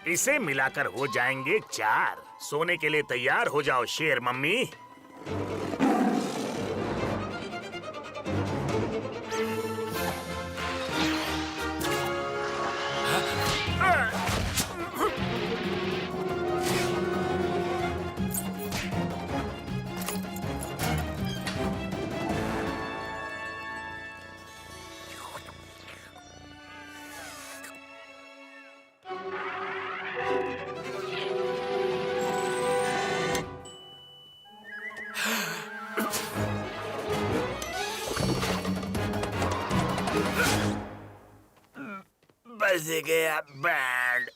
इसे मिलाकर हो जाएंगे 4। सोने के लिए तैयार हो जाओ शेर मम्मी। बच गया बैंड।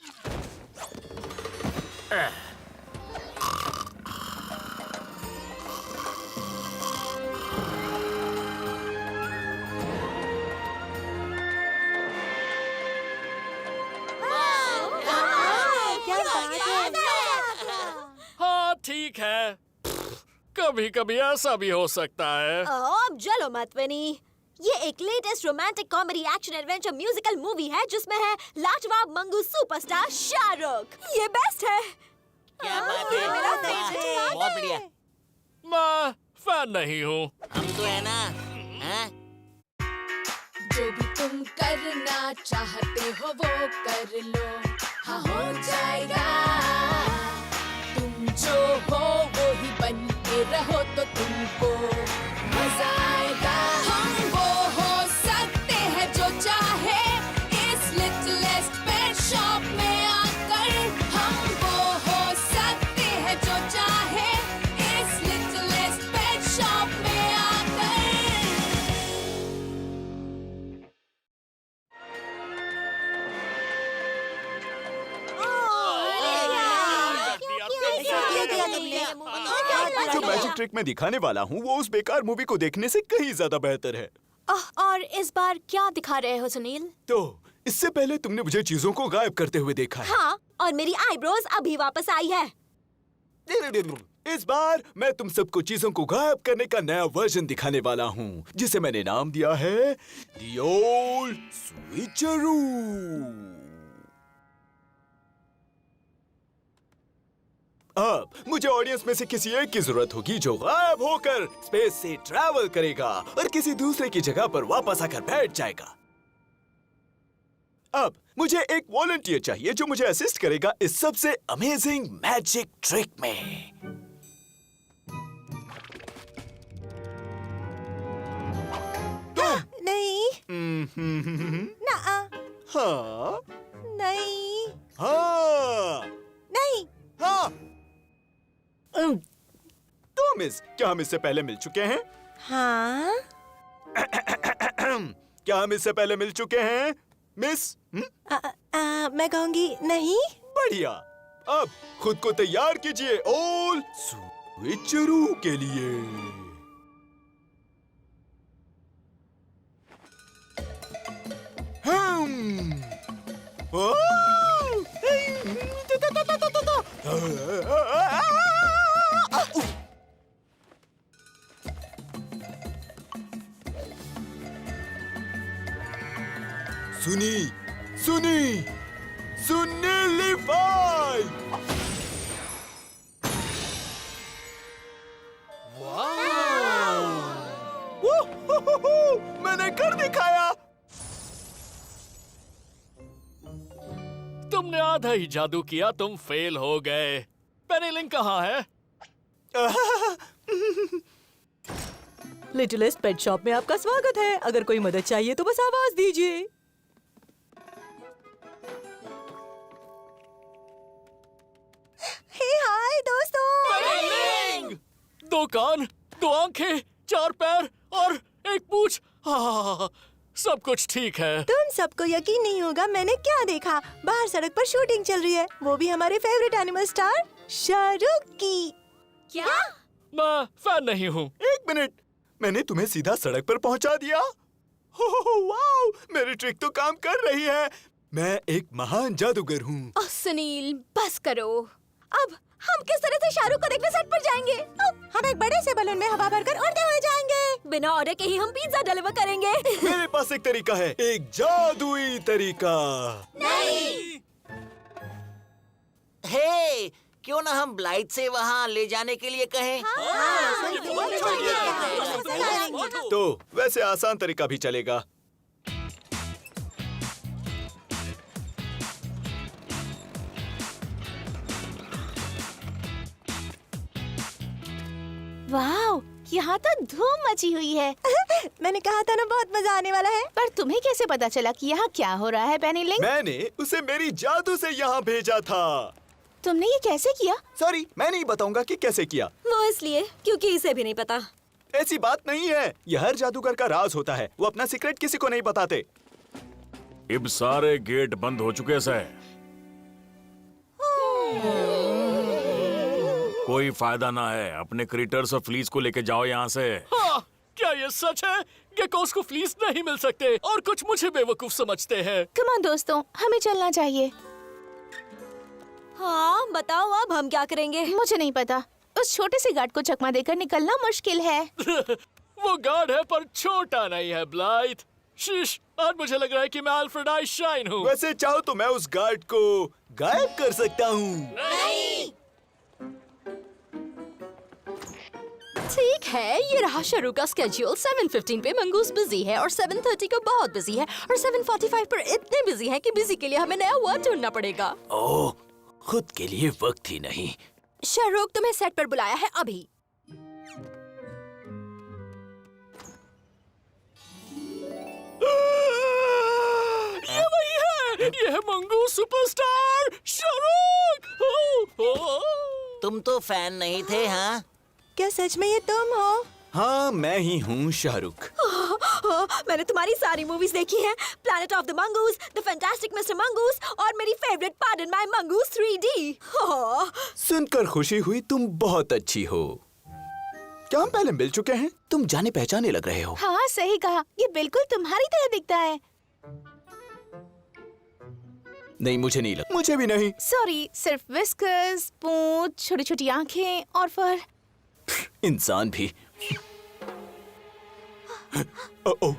हाँ ठीक है, कभी कभी ऐसा भी हो सकता है। अब जलो मत विनी। ये एक latest romantic comedy action adventure musical movie है जिसमें है लाजवाब मंगू सुपरस्टार शाहरुख। ये बेस्ट है। क्या बात है, मेरा फेवरेट है। बहुत बढ़िया। मैं फैन नहीं हूँ। हम तो है ना। हाँ? जो भी तुम करना चाहते हो वो कर लो, हाँ हो जाएगा। तुम जो हो वो ही बन के रहो तो तुमको मजा आएगा। हम वो हो सकते हैं जो चाहे इस लिटिलेस्ट पेट शॉप में आकर। हम वो हो सकते हैं जो चाहे इस लिटिलेस्ट पेट शॉप में आकर। जो मैजिक ट्रिक मैं दिखाने वाला हूँ वो उस बेकार मूवी को देखने से कहीं ज्यादा बेहतर है। और इस बार क्या दिखा रहे हो सुनील? तो इससे पहले तुमने मुझे चीजों को गायब करते हुए देखा है। हाँ, और मेरी आईब्रोज अभी वापस आई है। इस बार मैं तुम सबको चीजों को गायब करने का नया वर्जन दिखाने वाला हूँ जिसे मैंने नाम दिया है The Old Switcheroo। अब मुझे ऑडियंस में से किसी एक की जरूरत होगी जो गायब होकर स्पेस से ट्रैवल करेगा और किसी दूसरे की जगह पर वापस आकर बैठ जाएगा। अब मुझे एक वॉलंटियर चाहिए जो मुझे असिस्ट करेगा इस सबसे अमेजिंग मैजिक ट्रिक में। नहीं। ना। हाँ नहीं। हाँ नहीं। हाँ। तो मिस, क्या हम इससे पहले मिल चुके हैं? हाँ। क्या हम इससे पहले मिल चुके हैं मिस? मैं कहूँगी नहीं। बढ़िया। अब खुद को तैयार कीजिए ओल स्विचरू के लिए। सुनी सुनी सुनीलिफाई। मैंने कर दिखाया। तुमने आधा ही जादू किया, तुम फेल हो गए। पेनिलिंग कहाँ है? लिटिलेस्ट पेट शॉप में आपका स्वागत है। अगर कोई मदद चाहिए तो बस आवाज दीजिए। हाय दोस्तों। दो कान, दो आंखें, 4 पैर और एक पूंछ। हाँ, सब कुछ ठीक है। तुम सबको यकीन नहीं होगा मैंने क्या देखा। बाहर सड़क पर शूटिंग चल रही है, वो भी हमारे फेवरेट एनिमल स्टार शाहरुख की। क्या? मैं फैन नहीं हूँ। एक मिनट, मैंने तुम्हें सीधा सड़क पर पहुंचा दिया। वाओ, मेरी ट्रिक तो काम कर रही है। मैं एक महान जादूगर हूँ। सुनील बस करो। अब हम किस तरह से शाहरुख को देखने सेट पर जाएंगे? हम एक बड़े से बलून में हवा भरकर उड़ते हुए जाएंगे। बिना ऑर्डर के ही हम पिज्जा डिलीवर करेंगे। मेरे पास एक तरीका है, एक जादुई तरीका। नहीं। हे, क्यों ना हम ब्लाइट से वहाँ ले जाने के लिए कहें? तो वैसे आसान तरीका भी चलेगा। वाह, यहाँ तो धूम मची हुई है। मैंने कहा था ना बहुत मजा आने वाला है। पर तुम्हें कैसे पता चला कि यहाँ क्या हो रहा है, पेनी लिंक? मैंने उसे मेरी जादू से यहाँ भेजा था। तुमने ये कैसे किया? सॉरी, मैं नहीं बताऊंगा कि कैसे किया। वो इसलिए क्योंकि इसे भी नहीं पता। ऐसी बात नहीं है, यह हर जादूगर का राज होता है। वो अपना सीक्रेट किसी को नहीं बताते। अब सारे गेट बंद हो चुके हैं। कोई फायदा ना है। अपने क्रिटर्स और फ्लीस को लेके जाओ यहाँ से। हाँ, क्या ये सच है? गेकोस को फ्लीस नहीं मिल सकते और कुछ मुझे बेवकूफ समझते हैं। कम ऑन दोस्तों, हमें चलना चाहिए। हाँ बताओ अब हम क्या करेंगे? मुझे नहीं पता। उस छोटे से गार्ड को चकमा देकर निकलना मुश्किल है। वो गार्ड है पर छोटा नहीं है ब्लाइट। शीश, आज मुझे लग रहा है कि मैं अल्फ्रेड आइंस्टाइन हूँ। वैसे चाहो तो मैं उस गार्ड को गायब कर सकता हूँ। ठीक है, ये रहा शुरू का स्केड्यूल। 7:15 पे मंगूस बिजी है और 7:30 को बहुत बिजी है और 7:45 पर इतने बिजी है कि बिजी के लिए हमें नया वर्ड ढूंढना पड़ेगा। ओह, खुद के लिए वक्त ही नहीं। शाहरुख तुम्हें सेट पर बुलाया है अभी। ये वही है, ये है मंगूस सुपरस्टार शाहरुख। तुम तो फैन नहीं थे, हाँ? क्या सच में ये तुम हो? हाँ, मैं ही हूँ शाहरुख। मैंने तुम्हारी सारी मूवीज देखी हैं। Planet of the mongoose, the fantastic mister mongoose और मेरी favourite pardon my mongoose 3D। सुनकर खुशी हुई, तुम बहुत अच्छी हो। क्या हम पहले मिल चुके हैं? तुम जाने पहचाने लग रहे हो। हाँ, सही कहा। ये बिल्कुल तुम्हारी तरह दिखता है। नहीं, मुझे नहीं लगा। मुझे भी नहीं। सॉरी, सिर्फ विस्कर्स, पूंछ, छोटी छोटी आंखें और फर। इंसान भी। ओह,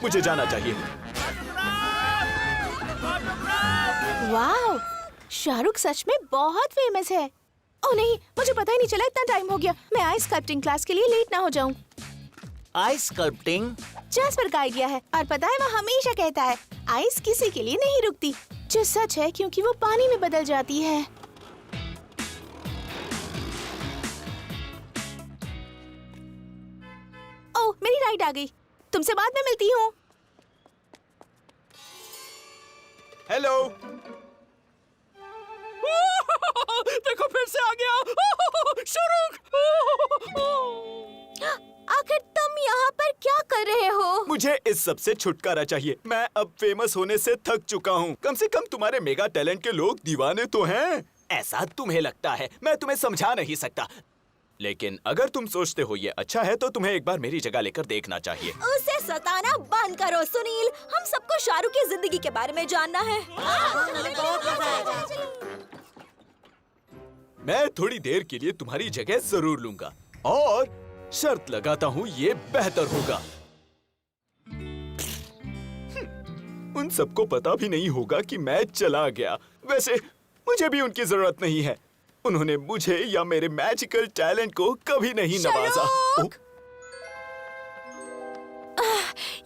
मुझे जाना चाहिए। वाह, शाहरुख सच में बहुत फेमस है। ओह नहीं, मुझे पता ही नहीं चला इतना टाइम हो गया। मैं आइस स्कल्पटिंग क्लास के लिए लेट ना हो जाऊं। Ice sculpting? जैस्पर का आइडिया है और पता है वो हमेशा कहता है आइस किसी के लिए नहीं रुकती, जो सच है क्योंकि वो पानी में बदल जाती है। ओह, मेरी राइड आ गई। तुमसे बाद में मिलती हूँ। हेलो। देखो फिर से आ गया शाहरुख। आखिर तुम यहाँ पर क्या कर रहे हो? मुझे इस सब से छुटकारा चाहिए। मैं अब फेमस होने से थक चुका हूँ। कम से कम तुम्हारे मेगा टैलेंट के लोग दीवाने तो हैं। ऐसा तुम्हें लगता है, मैं तुम्हें समझा नहीं सकता। लेकिन अगर तुम सोचते हो ये अच्छा है तो तुम्हें एक बार मेरी जगह लेकर देखना चाहिए। उसे सताना बंद करो सुनील। हम सबको शाहरुख की जिंदगी के बारे में जानना है। मैं थोड़ी देर के लिए तुम्हारी जगह जरूर लूंगा और शर्त लगाता हूँ ये बेहतर होगा। उन सबको पता भी नहीं होगा कि मैं चला गया। वैसे मुझे भी उनकी जरूरत नहीं है। उन्होंने मुझे या मेरे मैजिकल टैलेंट को कभी नहीं नवाजा।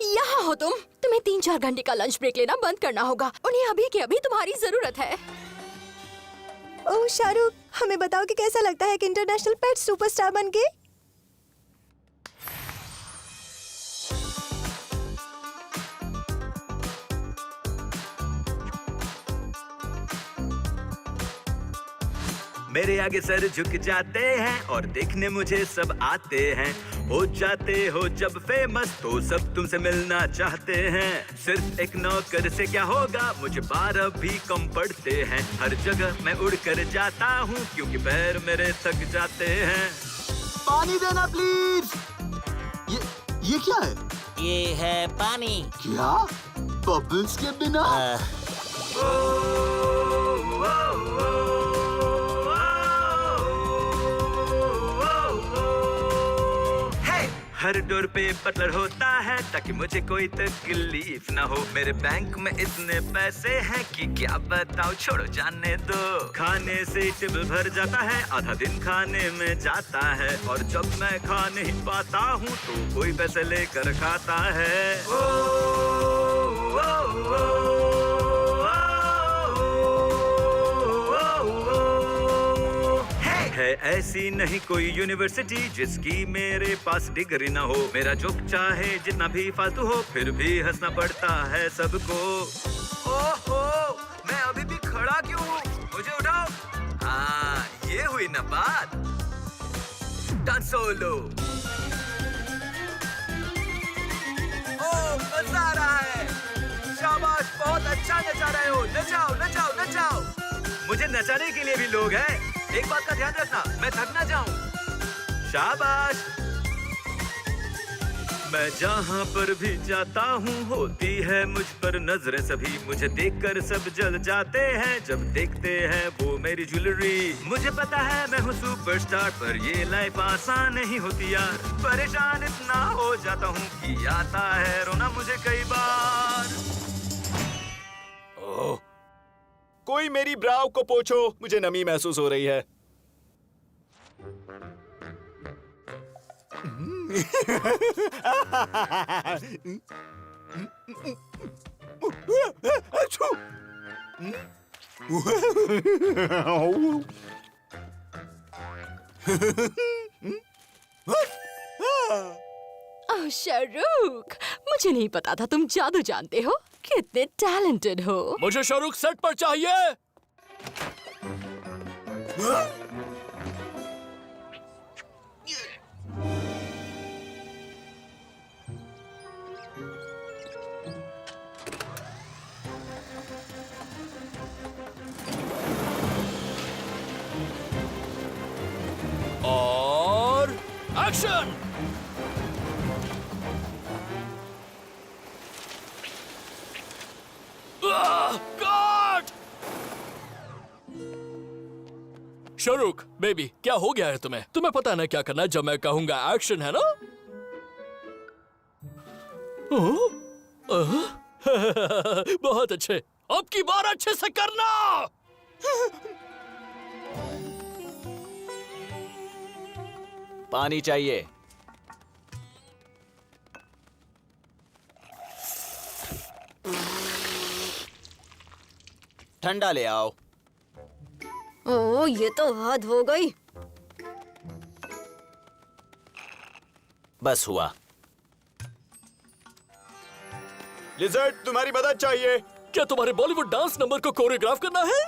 यहाँ हो तुम। तुम्हें 3-4 घंटे का लंच ब्रेक लेना बंद करना होगा। उन्हें अभी के अभी तुम्हारी जरूरत है। ओह शाहरुख, हमें बताओ कि कैसा लगता है कि इंटरनेशनल पेट सुपरस्टार बन के? मेरे आगे सर झुक जाते हैं और देखने मुझे सब आते हैं। हो जाते हो जब फेमस तो सब तुमसे मिलना चाहते हैं। सिर्फ एक नौकर से क्या होगा, मुझे 12 भी कम पड़ते हैं। हर जगह मैं उड़ कर जाता हूँ क्योंकि पैर मेरे थक जाते हैं। पानी देना प्लीज। ये क्या है? ये है पानी। क्या? बबल्स के बिना? हर डोर पे बटलर होता है ताकि मुझे कोई तकलीफ ना हो। मेरे बैंक में इतने पैसे हैं कि क्या बताऊं, छोड़ो जाने दो। खाने से टेबल भर जाता है, आधा दिन खाने में जाता है, और जब मैं खा नहीं पाता हूँ तो कोई पैसे लेकर खाता है। ओ, ओ, ओ, है ऐसी नहीं कोई यूनिवर्सिटी जिसकी मेरे पास डिग्री ना हो। मेरा जो चाहे जितना भी फालतू हो, फिर भी हंसना पड़ता है सबको। ओहो, मैं अभी भी खड़ा क्यों हूँ? मुझे उठाओ। हाँ, ये हुई ना बात। Dance solo. ओ, मजा आ रहा है। शाबाश, बहुत अच्छा नचा रहे हो। नचाओ नचाओ नचाओ। मुझे नचाने के लिए भी लोग हैं। एक बात का ध्यान रखना, मैं थक ना जाऊं। शाबाश। मैं जहां पर भी जाता हूं होती है मुझ पर नजरें सभी। मुझे देखकर सब जल जाते हैं जब देखते हैं वो मेरी ज्वेलरी। मुझे पता है मैं हूँ सुपरस्टार, पर ये लाइफ आसान नहीं होती यार। परेशान इतना हो जाता हूँ कि आता है रोना मुझे कई बार। ओह, कोई मेरी ब्राउ को पोंछो, मुझे नमी महसूस हो रही है। ओह शाहरुख, मुझे नहीं पता था तुम जादू जानते हो। कितने टैलेंटेड हो। मुझे शाहरुख सेट पर चाहिए। और एक्शन। गॉड! शाहरुख बेबी, क्या हो गया है तुम्हें? तुम्हें पता है ना क्या करना है जब मैं कहूंगा एक्शन, है ना? बहुत अच्छे। अब की बार अच्छे से करना। पानी चाहिए। ठंडा ले आओ। ओह, ये तो हद हो गई। बस हुआ। लिजर्ड, तुम्हारी मदद चाहिए। क्या तुम्हारे बॉलीवुड डांस नंबर को कोरियोग्राफ करना है?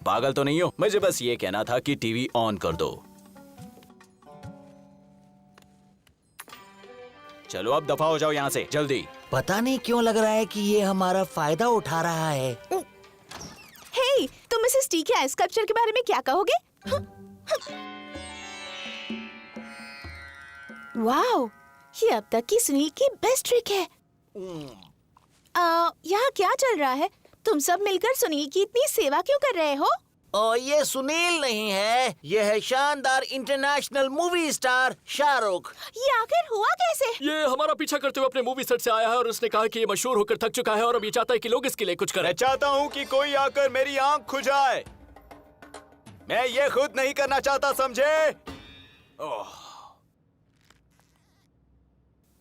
पागल तो नहीं हो? मुझे बस ये कहना था कि टीवी ऑन कर दो। चलो अब दफा हो जाओ यहाँ से, जल्दी। पता नहीं क्यों लग रहा है कि ये हमारा फायदा उठा रहा है। हे, तुम मिसेस टी के आइस स्कल्पचर के बारे में क्या कहोगे? वाओ, ये अब तक की सुनील की बेस्ट ट्रिक है। यहाँ क्या चल रहा है? तुम सब मिलकर सुनील की इतनी सेवा क्यों कर रहे हो? और ये सुनील नहीं है, ये है शानदार इंटरनेशनल मूवी स्टार शाहरुख। ये आखिर हुआ कैसे? ये हमारा पीछा करते हुए अपने मूवी सेट से आया है और उसने कहा कि ये मशहूर होकर थक चुका है और अब ये चाहता है कि लोग इसके लिए कुछ करें। मैं चाहता हूँ कि कोई आकर मेरी आंख खुजाए। मैं ये खुद नहीं करना चाहता, समझे?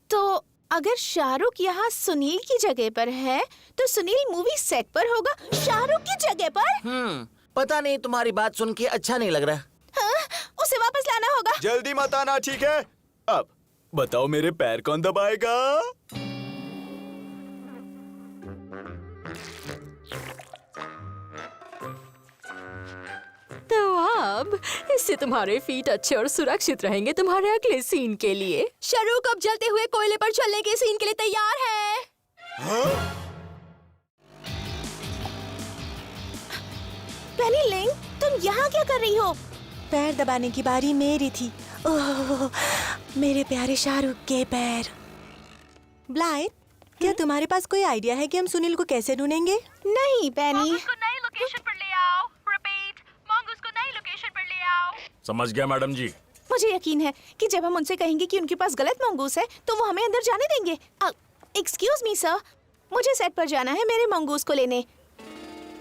तो अगर शाहरुख यहाँ सुनील की जगह पर है, तो सुनील मूवी सेट पर होगा शाहरुख की जगह पर? पता नहीं, तुम्हारी बात सुन के अच्छा नहीं लग रहा। हाँ, उसे वापस लाना होगा। जल्दी मत आना, ठीक है? अब बताओ मेरे पैर कौन दबाएगा? तो अब इससे तुम्हारे फीट अच्छे और सुरक्षित रहेंगे तुम्हारे अगले सीन के लिए। शाहरुख अब जलते हुए कोयले पर चलने के सीन के लिए तैयार है। हाँ? पेनी लिंग, तुम यहाँ क्या कर रही हो? पैर दबाने की बारी मेरी थी। ओह, मेरे प्यारे शाहरुख के पैर। ब्लाइट, क्या तुम्हारे पास कोई आइडिया है कि हम सुनील को कैसे ढूंढेंगे? नहीं पेनी। उसको नई लोकेशन पर ले आओ। रिपीट, मंगूस को नई लोकेशन पर ले आओ। समझ गया मैडम जी। मुझे यकीन है कि जब हम उनसे कहेंगे कि उनके पास गलत मंगूस है तो वो हमें अंदर जाने देंगे। एक्सक्यूज मी सर, मुझे सेट पर जाना है मेरे मंगूस को लेने।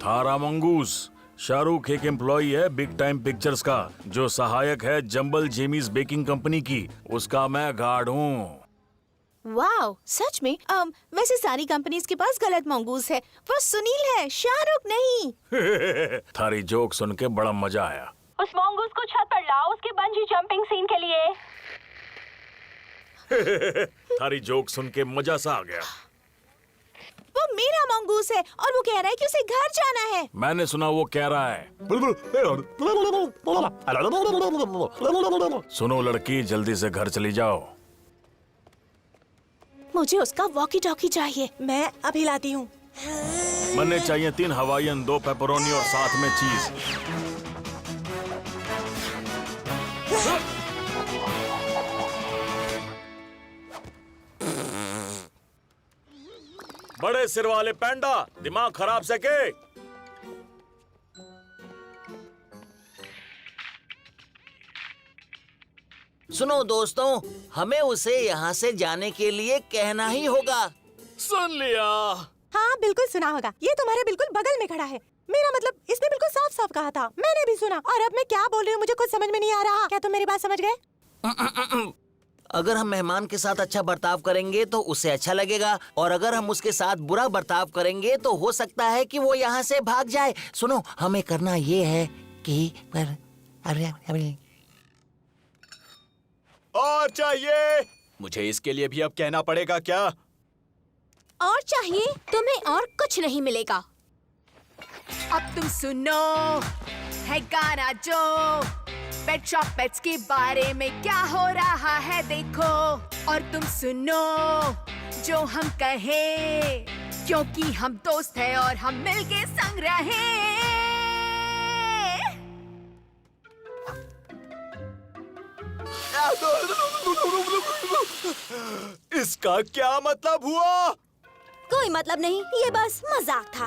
थारा मंगूस, शाहरुख एक एम्प्लॉई है बिग टाइम पिक्चर्स का जो सहायक है जंबल जेमीज बेकिंग कंपनी की। उसका मैं गार्ड हूँ। वाओ, सच में? वैसे सारी कंपनीज के पास गलत मंगूस है। वो सुनील है, शाहरुख नहीं। थारी जोक सुन के बड़ा मजा आया। उस मंगूस को छत पर लाओ उसके बंजी जंपिंग सीन के लिए। थारी जोक सुन के मजा सा आ गया। वो मेरा मंगूस है और वो कह रहा है कि उसे घर जाना है। मैंने सुना वो कह रहा है। सुनो लड़की, जल्दी से घर चली जाओ। मुझे उसका वॉकी टॉकी चाहिए। मैं अभी लाती हूँ। मन्ने चाहिए 3 हवाईयन, 2 पेपरोनी और साथ में चीज। बड़े सिर वाले पैंडा, दिमाग खराब से के? सुनो दोस्तों, हमें उसे यहाँ से जाने के लिए कहना ही होगा। सुन लिया। हाँ बिल्कुल सुना होगा। ये तुम्हारे बिल्कुल बगल में खड़ा है। मेरा मतलब इसने बिल्कुल साफ साफ कहा था। मैंने भी सुना। और अब मैं क्या बोल रही हूँ मुझे कुछ समझ में नहीं आ रहा। क्या तुम मेरी बात समझ गए? अगर हम मेहमान के साथ अच्छा बर्ताव करेंगे तो उसे अच्छा लगेगा, और अगर हम उसके साथ बुरा बर्ताव करेंगे तो हो सकता है कि वो यहाँ से भाग जाए। सुनो, हमें करना ये है कि और चाहिए? मुझे इसके लिए भी अब कहना पड़ेगा क्या? और चाहिए? तुम्हें और कुछ नहीं मिलेगा। अब तुम सुनो है गाना जो पेट शॉप पेट्स के बारे में क्या हो रहा है देखो, और तुम सुनो जो हम कहे, क्योंकि हम दोस्त हैं और हम मिलके संग रहे। इसका क्या मतलब हुआ? कोई मतलब नहीं, ये बस मजाक था।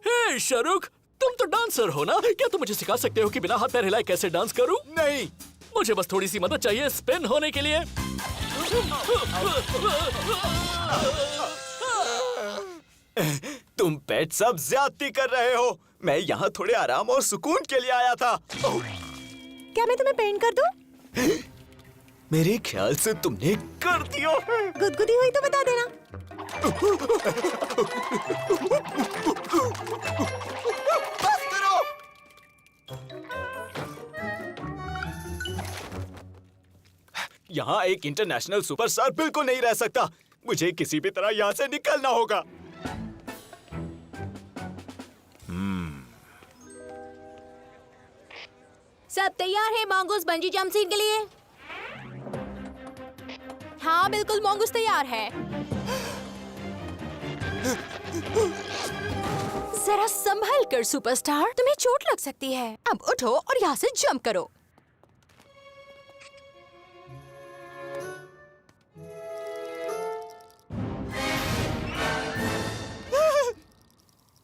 हे शाहरुख, तुम तो डांसर हो ना? क्या तुम मुझे सिखा सकते हो कि बिना हाथ पैर हिलाए कैसे डांस करूं? नहीं, मुझे बस थोड़ी सी मदद चाहिए स्पिन होने के लिए। तुम पेट सब ज्यादती कर रहे हो। मैं यहाँ थोड़े आराम और सुकून के लिए आया था। क्या मैं तुम्हें पेंट कर दूं? मेरे ख्याल से तुमने कर दिया है। गुदगुदी हुई तो बता देना। बस करो। यहाँ एक इंटरनेशनल सुपरस्टार बिल्कुल नहीं रह सकता। मुझे किसी भी तरह यहाँ से निकलना होगा। सब तैयार है मंगूस बंजी जंप सीन के लिए? हाँ बिल्कुल, मंगूस तैयार है। जरा संभल कर सुपरस्टार, तुम्हें चोट लग सकती है। अब उठो और यहाँ से जंप करो।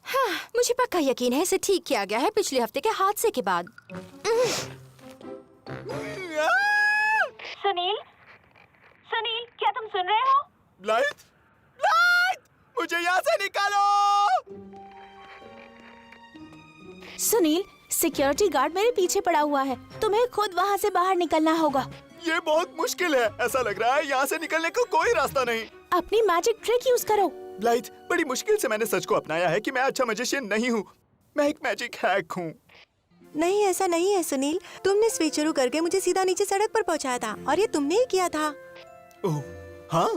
हाँ, मुझे पक्का यकीन है इसे ठीक किया गया है पिछले हफ्ते के हादसे के बाद। सुनील, सुनील, क्या तुम सुन रहे हो? ब्लाइथ, ब्लाइथ, मुझे यहाँ से निकालो। सुनील, सिक्योरिटी गार्ड मेरे पीछे पड़ा हुआ है। तुम्हें खुद वहाँ से बाहर निकलना होगा। ये बहुत मुश्किल है। ऐसा लग रहा है यहाँ से निकलने का कोई रास्ता नहीं। अपनी मैजिक ट्रिक यूज करो। ब्लाइथ, बड़ी मुश्किल से मैंने सच को अपनाया है कि मैं अच्छा मैजिशियन नहीं हूँ। मैं एक मैजिक हैक हूँ। नहीं, ऐसा नहीं है सुनील। तुमने स्विचरू करके मुझे सीधा नीचे सड़क पर पहुंचाया था और ये तुमने ही किया था। ओह, हाँ,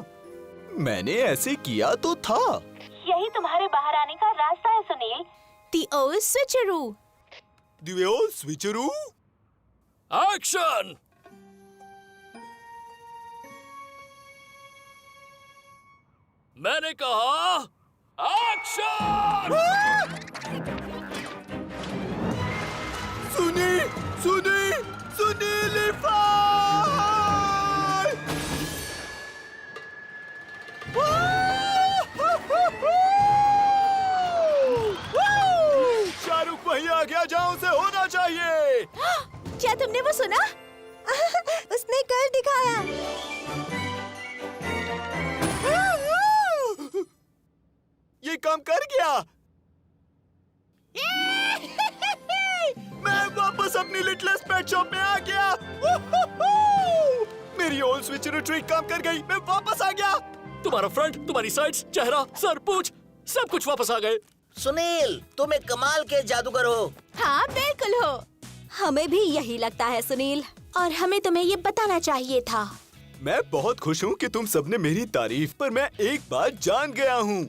मैंने ऐसे किया तो था। यही तुम्हारे बाहर आने का रास्ता है Sunil. The old switcheroo. The old switcheroo? Action! मैंने कहा एक्शन! सुनी, सुनी, सुनील शाहरुख वहीं आ गया जहाँ उसे होना चाहिए। क्या तुमने वो सुना? काम कर गया। मैं वापस अपनी लिटलेस पेट शॉप में आ गया। मेरी ओल्ड स्विचरो ट्रिक काम कर गई। मैं वापस आ गया। तुम्हारा फ्रंट, तुम्हारी साइड्स, चेहरा, सर, पूंछ, सब कुछ वापस आ गए। सुनील, तुम एक कमाल के जादूगर हो। हाँ बिल्कुल हो। हमें भी यही लगता है सुनील, और हमें तुम्हें ये बताना चाहिए था। मैं बहुत खुश हूँ कि तुम सबने मेरी तारीफ, पर मैं एक बात जान गया हूँ।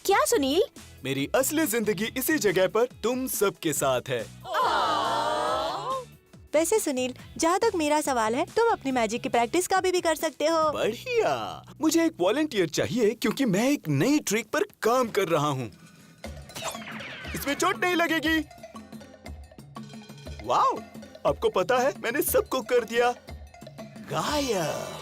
क्या सुनील? मेरी असली जिंदगी इसी जगह पर तुम सबके साथ है। वैसे सुनील, जहाँ तक मेरा सवाल है, तुम अपनी मैजिक की प्रैक्टिस कभी भी कर सकते हो। बढ़िया। मुझे एक वॉलंटियर चाहिए क्योंकि मैं एक नई ट्रिक पर काम कर रहा हूँ। इसमें चोट नहीं लगेगी। वाओ, आपको पता है मैंने सबको कर दिया गायब।